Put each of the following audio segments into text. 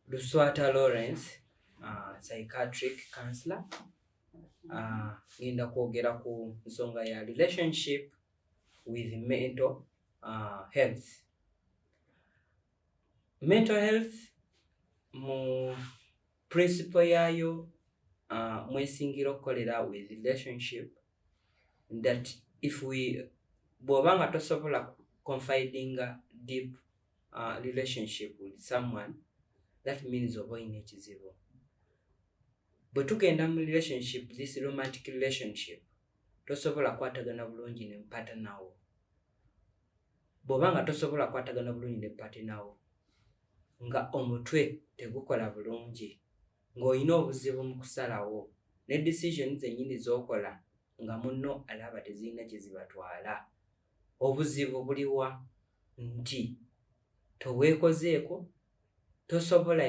Luswata Lawrence, psychiatric counselor. Ngenda kwogera ku nsonga ya relationship with mental health. Mental health mu principle yayo mwesingira okukolera with relationship, that if we bwobanga tosobola confiding deep relationship with someone, that means oba oyina ekizibu. Bwe tugenda mu relationship, this romantic relationship, tosobola kwatagana bulungi ne partner wo. Bwobanga tosobola kwatagana bulungi ne partner wo, nga omutwe tegukola bulungi, ng'olina obuzibu mu kusalawo, ne decisions ennyini z'okola nga munno alaba tezirina gye zibatwala, obuzibu buliwa? Nti toweekozeeko, tosobola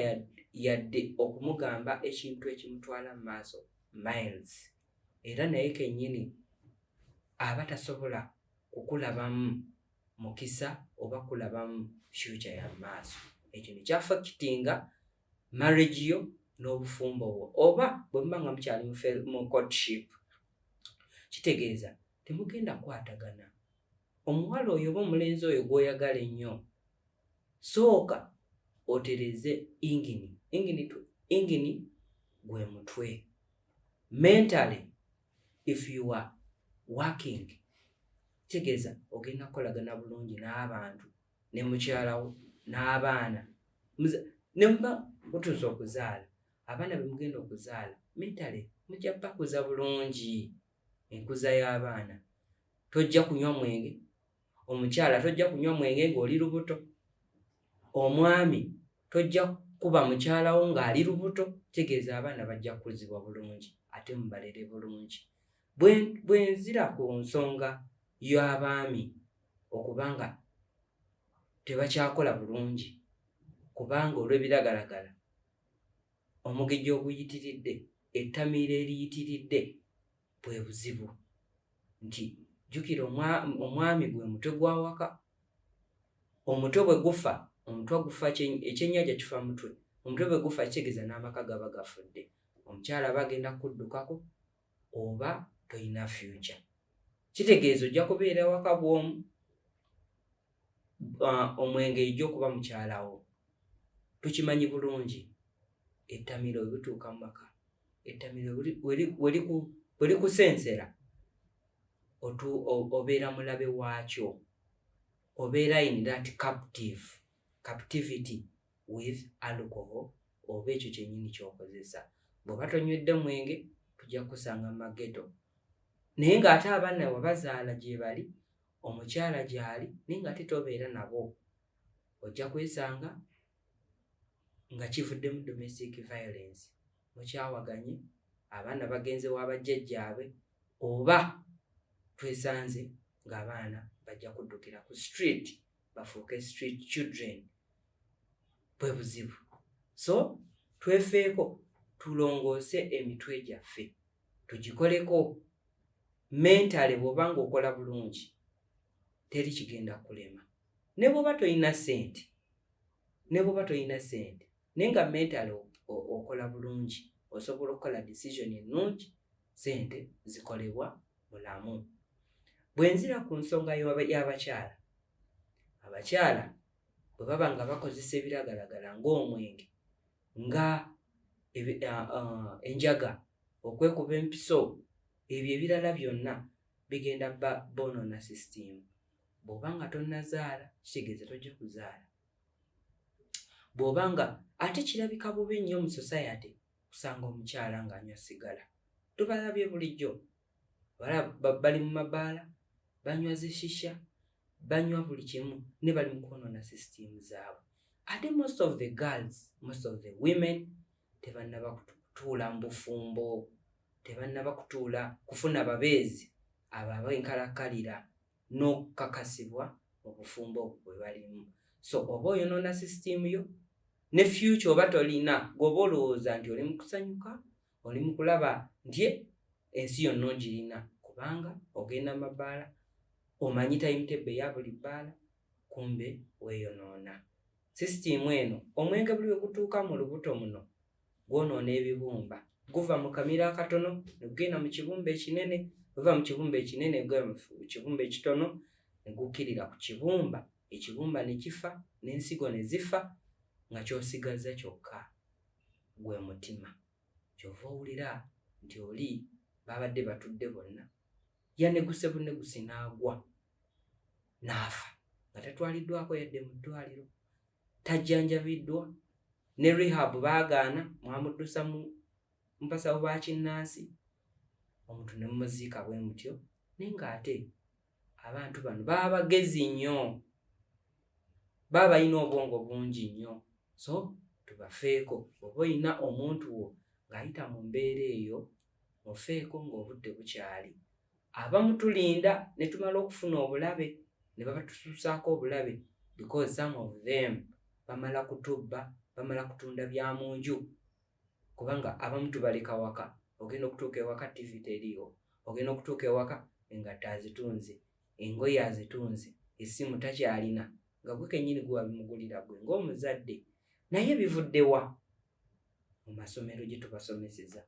yadde okumugamba ekintu ekimutwala mu maaso miles, era naye kennyini aba tasobola kukulabamu mukisa oba kulabamu future ya maaso. Ekyo ne kyafakitinga marriage yo n'obufumbo bwo. Oba bwe muba nga mukyali mu courtship, kitegeeza temugenda kwatagana. Omuwala oyo oba omulenzi oyo gw'oyagala ennyo, sooka otereze ingini. Ingini gwe mutwe. Mentally, if you are working, kitegeeza ogenda kukolagana bulungi n'abantu, ne mukyalawo, n'abaana. Ne muba mutuusa okuzaala, abaana be mugenda okuzaala, mentally mujja bakuza bulungi enkuza y'abaana. Tojja kunywa mwenge, omukyala tojja kunywa mwenge ng'oli lubuto, omwami tojja kuba mukyalawo ng'ali lubuto. Kitegeeza abaana bajja kukuzibwa bulungi ate mubalere bulungi. Bwe nzira ku nsonga y'abaami okubanga tebakyakola bulungi kubanga olw'ebiragalagala, omugejjo oguyitiridde, ettamiiro eriyitiridde bwe buzibu. Nti jjukira omwami gwe mutwe gwa waka. Omutwe bwe gufa, omutwe gufa, ekyennyanja kifa mutwe. Omutwe bwe gufa kitegeeza n'amaka gaba gafudde. Omukyala aba agenda kuddukako oba toyina future. Kitegeeza ojja kubeera waka bw'omu, omwenge ejja okuba mukyalawo. Tukimanyi bulungi ettamiiro bwe lituuka mu maka, ettamiiro bwe likusensera, obeera mulabe waakyo, obeera in that captivity with alcohol, oba ekyo kyennyini ky'okozesa. Bw'oba tonywedde mwenge tujja kusanga mu mageto, naye ng'ate abaana wabazaala gye bali, omukyala gy'ali, naye ng'ate tobeera nabo. Ojja kwesanga nga kivuddemu domestic violence, mukyawaganye, abaana bagenze wa bajjajjaabe, oba twesanze ng'abaana bajja kuddukira ku street, bafuuke street children. Bwe buzibu. So twefeeko, tulongoose emitwe gyaffe, tugikoleko. Mentally bw'obanga okola bulungi teri kigenda kulema. Ne bw'oba toyina ssente, naye nga mentally okola bulungi, osobola okukola decision ennungi, ssente zikolebwa mulamu. Bwe nzira ku nsonga y'abakyala, abakyala bwe baba nga bakozesa ebiragalagala ng'omwenge, nga enjaga, okwekuba empiso, ebyo ebirala byonna bigenda bonoona system. Bw'obanga tonnazaala kitegeeza tojja kuzaala. Bw'obanga ate kirabika bubi nnyo mu society kusanga omukyala ng'anywa sigala. Tubalabye bulijjo, bali mu mabaala, banywa zishisha, banywa buli kimu, ne bali mu kwonoona system zaabwe. Ate most of the girls, most of the women tebannaba kutuula mu bufumbo, tebannaba kufuna babeezi abo abenkalakkalira n'okukakasibwa mu bufumbo obwo bwe balimu. So oba oyonoona system yo, ne future oba tolina, gw'oba olowooza nti oli mu kusanyuka, oli mu kulaba nti ensi yonna ogirina, kubanga ogenda mu mabaala, omanyi timetable eya buli bbaala, kumbe weeyonoona. system eno omwenge buli gutuuka mu lubuto muno gwonoona ebibumba guva mu kamira akatono negugenda mu kibumba ekinene guva mu kibumba ekinene gugenda mu kibumba ekitono ne gukkirira ku kibumba ekibumba ne kifa n'ensigo ne zifa nga ky'osigaza kyokka gwe mutima. Kyova owulira nti oli babadde batudde bonna yaneguse bunegusi n'agwa n'afa nga tatwaliddwako yadde mu ddwaliro, tajjanjabiddwa, ne rehab baagaana, mwamuddusa mu basawo ba kinnansi, omuntu ne mumuziika bwe mutyo. Naye ng'ate abantu bano baba bagezi nnyo, baba balina obwongo bungi nnyo, so tubafeeko. Oba olina omuntu wo ng'ayita mu mbeera eyo mufeeko ng'obudde bukyali. Abamu tulinda ne tumala okufuna obulabe ne babatutuusaako obulabe because some of them bamala kutubba, bamala kutunda bya mu nju, kubanga abamu tubaleka waka. Ogenda okutuuka ewaka TV teriiwo, ogenda okutuuka ewaka engatto azitunze, engoye azitunze, essimu takyalina, nga gwe kennyini gwe wabimugulira gwe ng'omuzadde. Naye bivudde wa? Mu masomero gye tubasomeseza.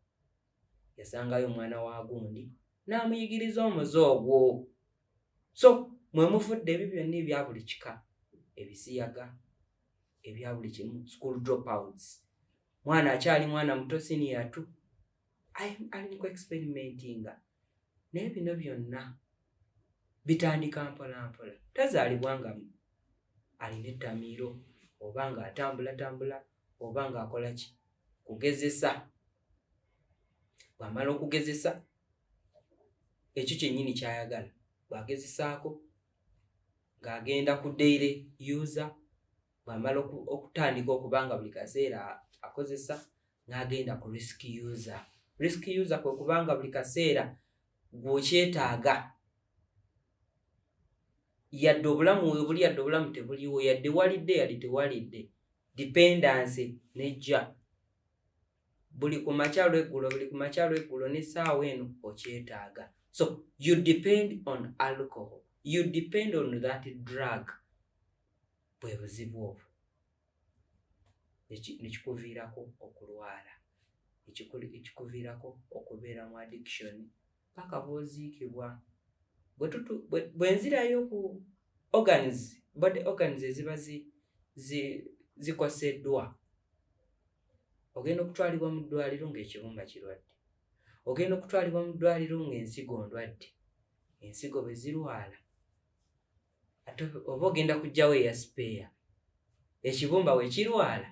Yasangayo omwana wa gundi n'amuyigiriza omuze ogwo. So mwe muvudde ebyo byonna ebya buli kika, ebisiyaga, ebya buli kimu, school dropouts, mwana akyali mwana muto senior 2 ali mu experimentinga. Naye bino byonna bitandika mpola mpola. Tazaalibwa nga alina ettamiiro oba nga atambula oba nga akola ki, kugezesa. Bw'amala okugezesa ekyo kyennyini ky'ayagala bw'agezesaako ng'agenda ku daily user, bw'amala okutandika okubanga buli kaseera akozesa n'agenda ku risk user. Risk user kwe kubanga buli kaseera gw'okyetaaga, yadde obulamu buli yadde obulamu tebuliwo, yadde walidde yadde tewalidde, dependence nejja. Buli ku makyalo eggulo, buli ku makyalo eggulo n'essaawa eno okyetaaga. So you depend on alcohol, you depend on that drug. Bwe buzibu obwo nekikuviirako okulwala, ekikuviirako okubeera mu addiction paka bw'oziikibwa. Bwe nzirayo ku body organs eziba zikoseddwa, ogenda okutwalibwa mu ddwaliro ng'ekibumba kirwadde, ogenda okutwalibwa mu ddwaliro ng'ensigo ndwadde. Ensigo bwe zirwala ate oba ogenda kuggyawo eya spare, ekibumba we kirwala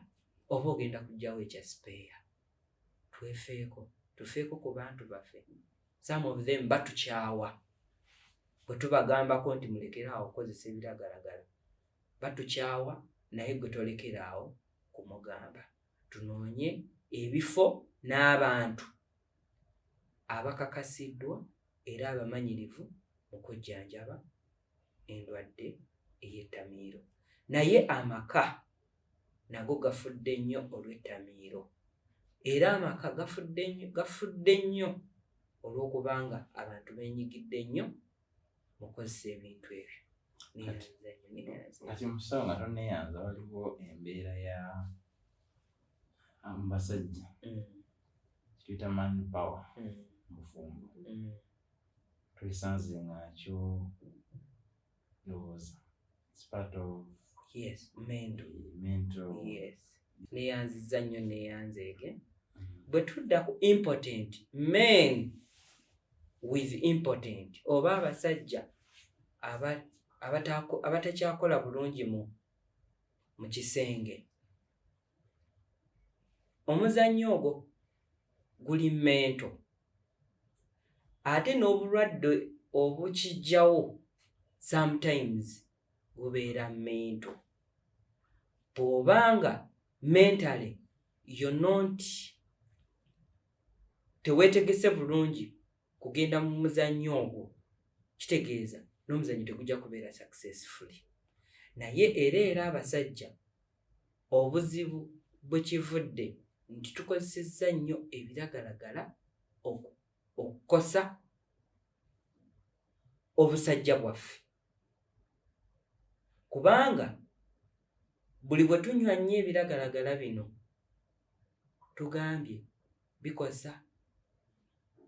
oba ogenda kuggyawo ekya spare. Tufeeko ku bantu baffe. Some of them batukyawa bwe tubagambako nti mulekeraawo okukozesa ebiragalalagala, batukyawa naye gwe tolekeraawo kumugamba. Tunoonye ebifo n'abantu abakakasiddwa era abamanyirivu mu kujjanjaba endwadde ey'ettamiiro. Naye amaka nago gafudde nnyo olw'ettamiiro, era amaka gafudde nnyo olw'okubanga abantu beenyigidde nnyo mu kukozesa ebintu ebyo. Kati musawo nga tonneeyanza, waliwo embeera ya basajja kiyita manpower mufumbo, tulisanze nga kyo ndowooza it's part of mental. Yes, neeyanzizza nnyo neeyanzeege. Bwe tudda ku impotent men with impotent, oba abasajja abatakyakola bulungi mu kisenge, omuzannyo ogwo guli mento. Ate n'obulwadde obukijjawo sometimes bubeera mento. Bw'obanga mentally you're not teweetegese bulungi kugenda mu muzannyo ogwo, kitegeeza n'omuzannyo tegujja kubeera successfully. Naye era abasajja obuzibu bwe kivudde nti tukozesezza nnyo ebiragalagala okukosa obusajja bwaffe, kubanga buli bwe tunywa nnyo ebiragalagala bino tugambye bikosa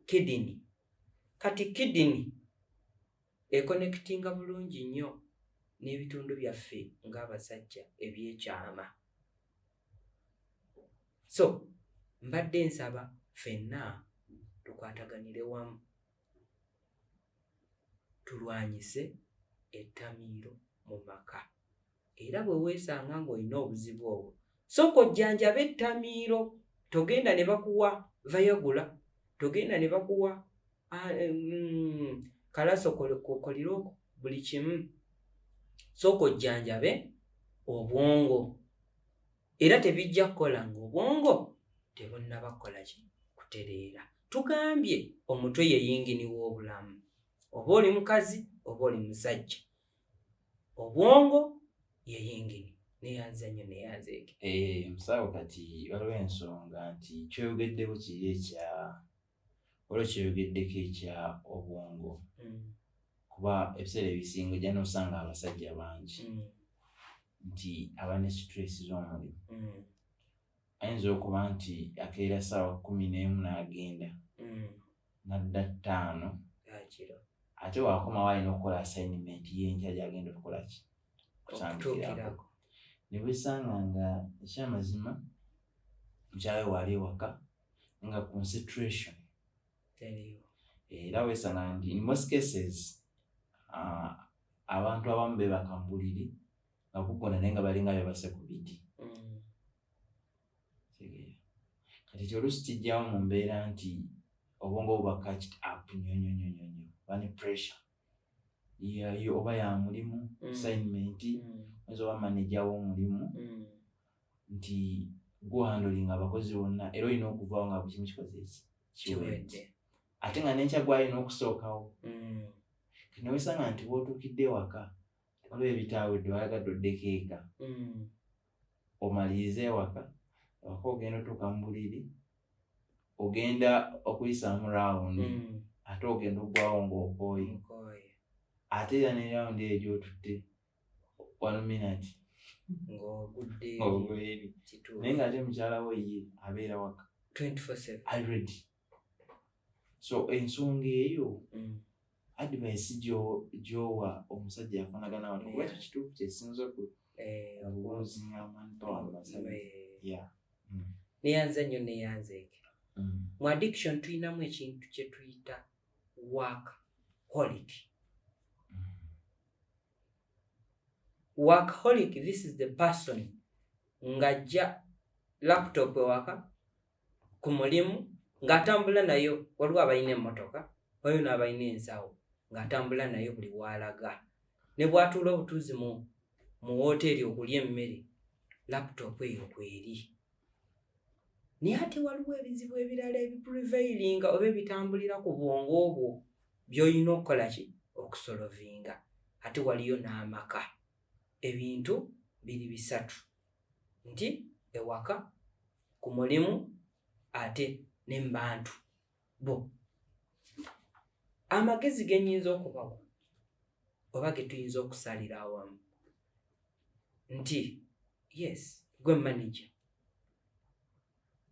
kidini. Kati kidini ekonekitinga bulungi nnyo n'ebitundu byaffe ng'abasajja ebyekyama. So mbadde nsaba ffenna tukwataganire wamu tulwanyise ettamiiro mu maka. Era bwe weesanga ng'olina obuzibu obwo sooka ojjanjaba ettamiiro. Togenda ne bakuwa Viagra, togenda ne bakuwa kalasokoliroko buli kimu. Sooka ojjanjabe obwongo. Era tebijja kukola ng'obwongo tebunnaba kukola kutereera. Tugambye omutwe ye yingini w'obulamu. Oba oli mukazi oba oli musajja, obwongo ye yingini. Neyanza nnyo neyanzeeke. Musawo kati waliwo ensonga nti kyoyogeddeko kiri waliwo kyoyogeddeko ekya obwongo. Kuba ebiseera ebisinga ojja n'osanga abasajja bangi nti aba ne stress z'omulimu. Ayinza okuba nti akeera ssaawa 11 n'agenda n'adda 5 ate waakomawo alina okukola assignment y'enkya gy'agenda okukola kutandikirako. Ne weesanga nga ekyamazima mukyala we wali ewaka nga concentration teriiwo. Era weesanga nti in most cases abantu abamu beebaka mu buliri nga kugona naye nga balinga beebase ku biti. Kati oluusi kijjawo mu mbeera nti obwongo bubaka kiti up nnyo bane pressure oba ya mulimu assignment oyinza oba manager w'omulimu nti guhandolinga abakozi bonna era olina okuvaawo nga buli kimu kikoze kiwedde ate nga n'enkya gwalina okusookawo. Kino weesanga nti bw'otuukidde ewaka waliwo ebitaawedde wayagadde oddeko eka omalirize ewaka ogenda otuuka mu buliri ogenda okuyisaamu raawundi ate ogenda oggwawo ng'okooye ate era ne raawundi eyo gy'otutte 1 minute ng'ogudde eri naye ng'ate mukyala we ye abeera waka 24/7 already. So ensonga eyo advice gy'owa omusajja yafanagana wano kuba ekyo kituufu kyesinza okubuuzinga manpower abasajja. Neyanza nnyo neyanzeeke. Mu addiction tulinamu ekintu kye tuyita workaholic. Workaholic, this is the person ng'ajja laptop ewaka ku mulimu ng'atambula nayo. Waliwo abalina emmotoka, waliwo n'abalina ensawo ng'atambula nayo buli w'alaga. Ne bw'atuula obutuuzi mu woteeri okulya emmere, laptop eyo kweri. Naye ate waliwo ebizibu ebirala ebiprevailinga oba ebitambulira ku bwongo obwo by'olina okukola ki okusolovinga. Ate waliyo n'amaka. Ebintu biri bisatu nti ewaka, ku mulimu, ate ne mu bantu bo. Amagezi ge nnyinza okubawa oba ge tuyinza okusalira awamu nti yes, gwe manager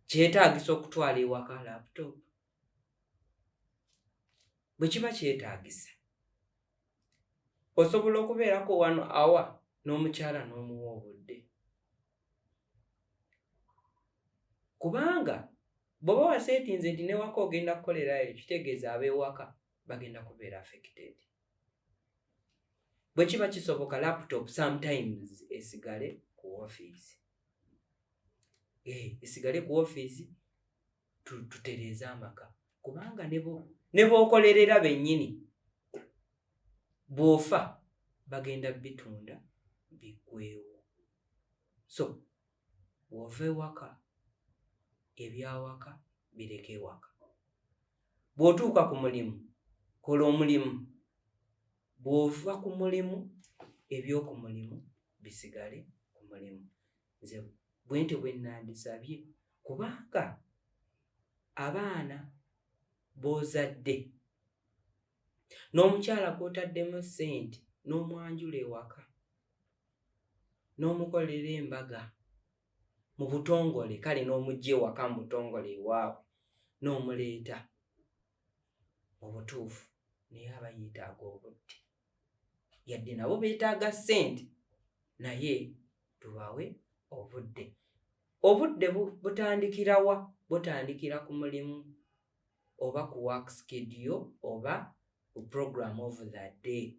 kyetaagisa okutwala ewaka laptop. Bwe kiba kyetaagisa osobola okubeerako 1 hour n'omukyala n'omuwa obudde. Kubanga bw'oba waseetinze nti newaka ogenda kukolerayo, kitegeeza ab'ewaka bagenda kubeera affected. Bwe kiba kisoboka laptop sometimes esigale ku woofiisi. Esigale ku woofiisi tutereeze amaka. Kubanga ne b'okolerera bennyini bw'ofa bagenda bitunda biggweewo. So bw'ova ewaka, ebyawaka bireke ewaka. Bw'otuuka ku mulimu, kola omulimu. Bw'ova ku mulimu, eby'oku mulimu bisigale ku mulimu. Nze bwentyo bwe nandisabye, kubanga abaana b'ozadde n'omukyala gw'otaddemu ssente n'omwanjula ewaka n'omukolera embaga mu butongole, kale n'omugye waka mu butongole ewaabwe n'omuleeta mu butuufu naye aba yeetaaga obudde, yadde nabo beetaaga ssente naye tubawe obudde. Obudde butandikira wa? Butandikira ku mulimu oba ku work schedule oba ku program of that day,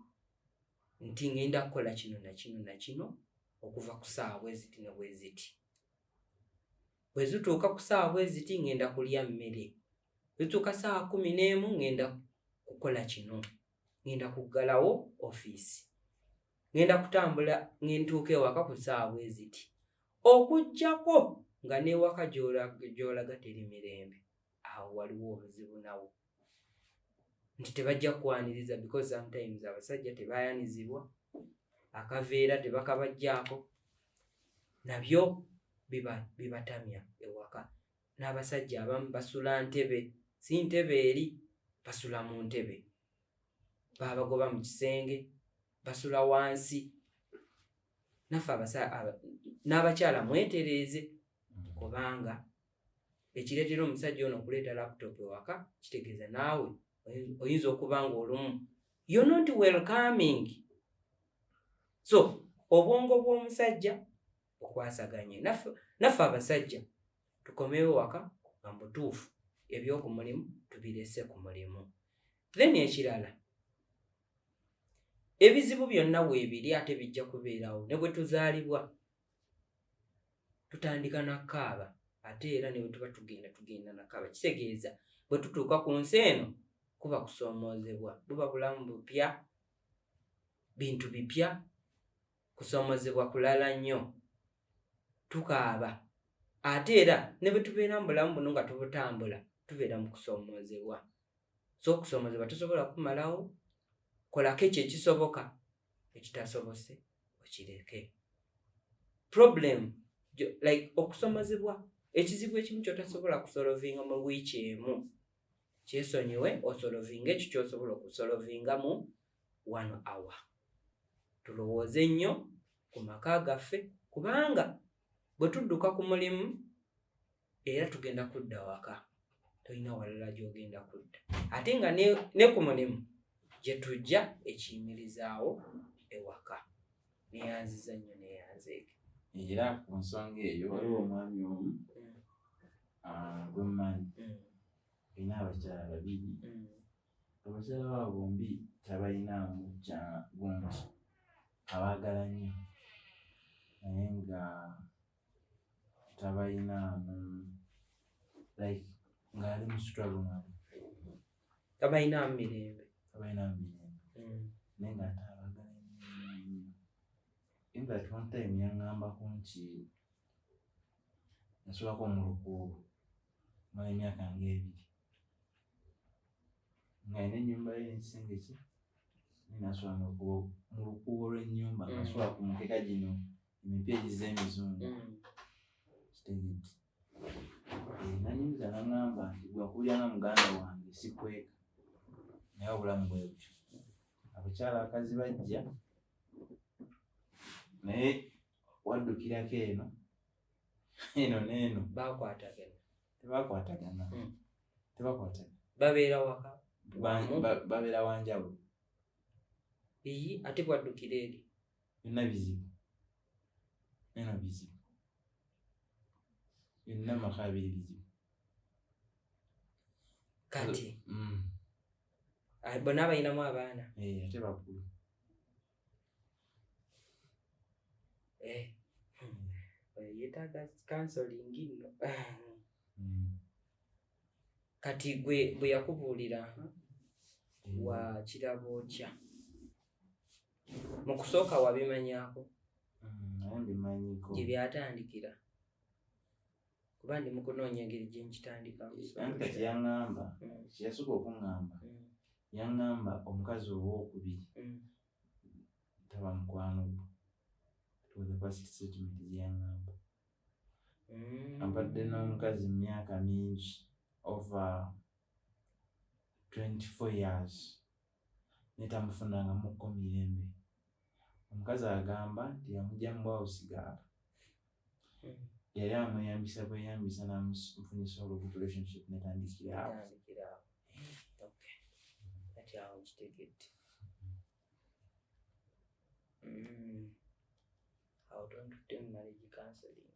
nti ngenda kukola kino na kino na kino okuva ku ssaawa bweziti ne bweziti. Bwe zituuka ku ssaawa bweziti ngenda kulya mmere, zituuka ssaawa 11 ngenda kukola kino, ngenda kuggalawo ofiisi, ngenda kutambula ngentuuka ewaka ku ssaawa bweziti, okuggyako nga n'ewaka gy'olaga teri mirembe. Awo waliwo obuzibu nawo, nti tebajja kukwaniriza because sometimes abasajja tebayanizibwa, akaveera tebakabajjaako, nabyo bibatamya ewaka. N'abasajja abamu basula ntebe, si ntebe eri, basula mu ntebe, babagoba mu kisenge, basula wansi. Naffe n'abakyala mwetereeze, kubanga ekireetera omusajja ono okuleeta laptop ewaka kitegeeza naawe oyinza okuba nga olumu you're not welcoming. So obwongo bw'omusajja bukwasaganye. Naffe abasajja tukomewo waka nga mutuufu, eby'oku mulimu tubirese ku mulimu. Then ekirala, ebizibu byonna weebiri ate bijja kubeerawo. Ne bwe tuzaalibwa tutandika nakaaba, ate era ne bwe tuba tugenda nakaaba. Kitegeeza bwe tutuuka ku nsi eno kuba kusoomoozebwa, buba bulamu bupya, bintu bipya, kusoomoozebwa kulala nnyo, tukaaba. Ate era ne bwe tubeera mu bulamu buno nga tubutambula tubeera mu kusoomoozebwa. So okusoomoozebwa tosobola kumalawo, kolako ekyo ekisoboka, ekitasobose okireke. Problem like okusoomoozebwa, ekizibu ekimu kyotasobola kusolovinga mu wiiki emu, kyesonyiwe osolovinga ekyo ky'osobola okusolovinga mu 1 hour. Tulowooze nnyo ku maka gaffe, kubanga bwe tudduka ku mulimu era tugenda kudda waka, tolina walala gy'ogenda kudda. Ate nga ne ku mulimu gye tujja ekiyimirizaawo ewaka. Neyanziza nnyo neyanzeeke. Era ku nsonga eyo waliwo omwami omu gwe mmanyi, alina abakyala 2. Abakyala babo bombi tabayinaamu kya bungi, abaagala nnyo naye nga tabayinaamu like ng'ali mu struggle nabo, tabayinaamu mirembe, naye nga ate abaagala nnyo. In that one time yaŋŋambako nti nasulako mu lukuubo mala emyaka nga 2, ng'alina ennyumba ye n'ekisenge kye, nasula mu lukuubo lw'ennyumba, nasula ku mukeka gino emipya egiza emizungu. Kitegedde nanyumiza n'aŋŋamba nti gwe nkuwulira nga muganda wange sikweka, naye obulamu bwe butyo. Abakyala akazi bajja naye waddukirako eno n'eno tebakwatagana. Babeera waka, babeera wanjawulo. Ate bwaddukira eri byonna bizibu, eno bizibu, byonna maka abiri bizibu. Kati bonna balinamu abaana, ate bakulu. Yeetaaga counseling nno. Kati bwe yakubuulira wa kirabo kya mu kusooka wabimanyaako? Naye mbimanyiko gye byatandikira, kuba ndi mu kunoonya engeri gye nkitandika. Kati yaŋŋamba, kyeyasooka okuŋŋamba, yaŋŋamba omukazi owookubiri taba mukwano gwe. The first statement gye yaŋŋamba. Ampadde n'omukazi mu myaka mingi, over 24 years, naye tamufunangamukko mirembe. omukazi agamba nti yamugya mu bwawusigaala yali amweyambisa bweyambisa namufunisa olubuto relationship netandikira awo. Kati awo kitegedde. Awo tontudde mu marriage counseling.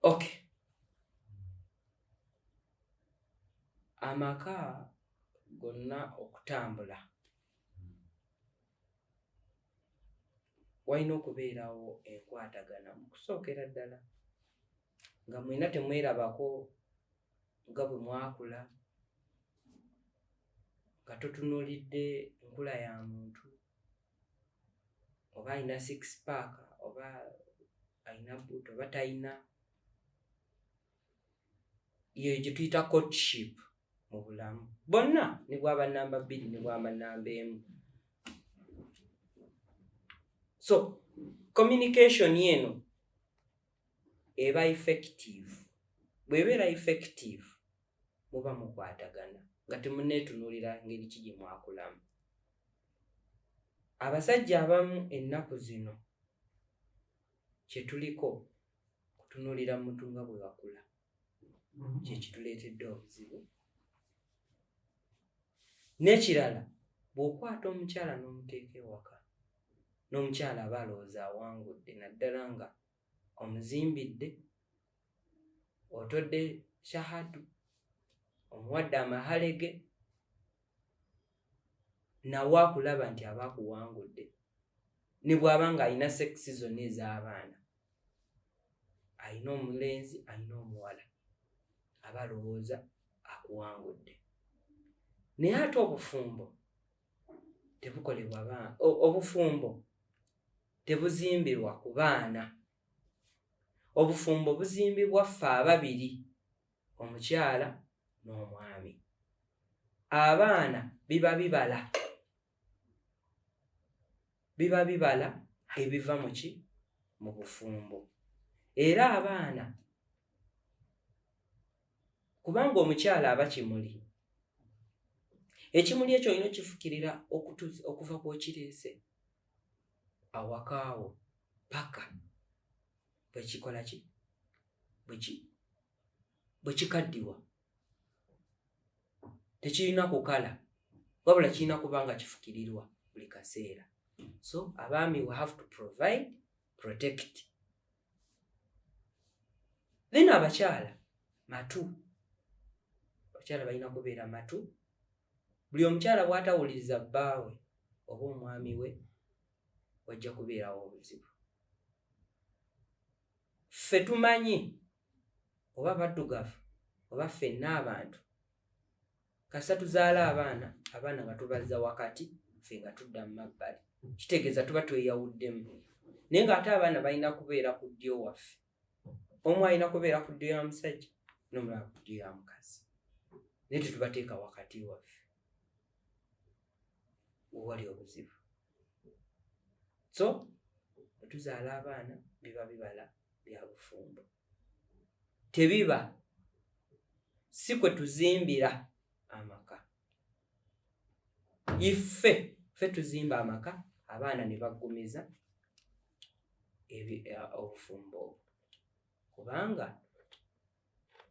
Okay. Amaka gonna okutambula walina okubeerawo enkwatagana mu kusookera ddala nga mwena temwerabako nga bwe mwakula, nga totunuulidde nkula ya muntu oba alina six pack oba alina boot oba talina. Iyo gye tuyita courtship mu bulamu bonna, ne bwaba namba 2 ne bwaba namba 1. So communication yeno eba effective. Bw'ebeera effective muba mukwatagana nga temuneetunuulira ngeri ki gye mwakulamu. Abasajja abamu ennaku zino kye tuliko kutunuulira muntu nga bwe wakula, kye kituleetedde obuzibu. N'ekirala, bw'okwata omukyala n'omuteeka ewaka, n'omukyala aba alowooza awangudde naddala nga omuzimbidde, otodde shahadu, omuwadde amahalege, nawe akulaba nti aba akuwangudde. Ne bw'aba nga alina sekisi zonna ez'abaana, alina omulenzi alina omuwala, aba alowooza akuwangudde. Naye ate obufumbo tebukolebwa baana, obufumbo tebuzimbirwa ku baana. Obufumbo buzimbibwa ffe ababiri, omukyala n'omwami. Abaana biba bibala ebiva mu ki? Mu bufumbo. Era abaana kubanga omukyala aba kimuli, ekimuli ekyo olina okifukirira okuva kw'okireese awakaawo paka bwekikola ki? Bwe kikaddiwa. Tekirina kukala wabula kirina kuba nga kifukirirwa buli kaseera. So abaami we have to provide, protect. Then abakyala matu. Abakyala balina kubeera matu. Buli omukyala bw'atawuliriza bbaawe oba omwami we wajja kubeerawo obuzibu. Ffe tumanyi oba baddugavu oba ffenna abantu kasita tuzaala abaana nga tubazza wakati, ffe nga tudda mu mabbali, kitegeeza tuba tweyawuddemu. Naye ng'ate abaana balina kubeera ku ddyo waffe. Omu alina kubeera ku ddyo ya musajja n'omulala ku ddyo ya mukazi, naye tetubateeka wakati waffe wewali obuzibu. So bwe tuzaala abaana biba bibala bya bufumbo. Tebiba si kwe tuzimbira amaka. Ffe tuzimba amaka, abaana ne baggumiza obufumbo, kubanga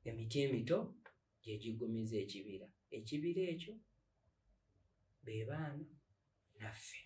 emiti emito gye giggumiza ekibira. Ekibira ekyo be baana naffe.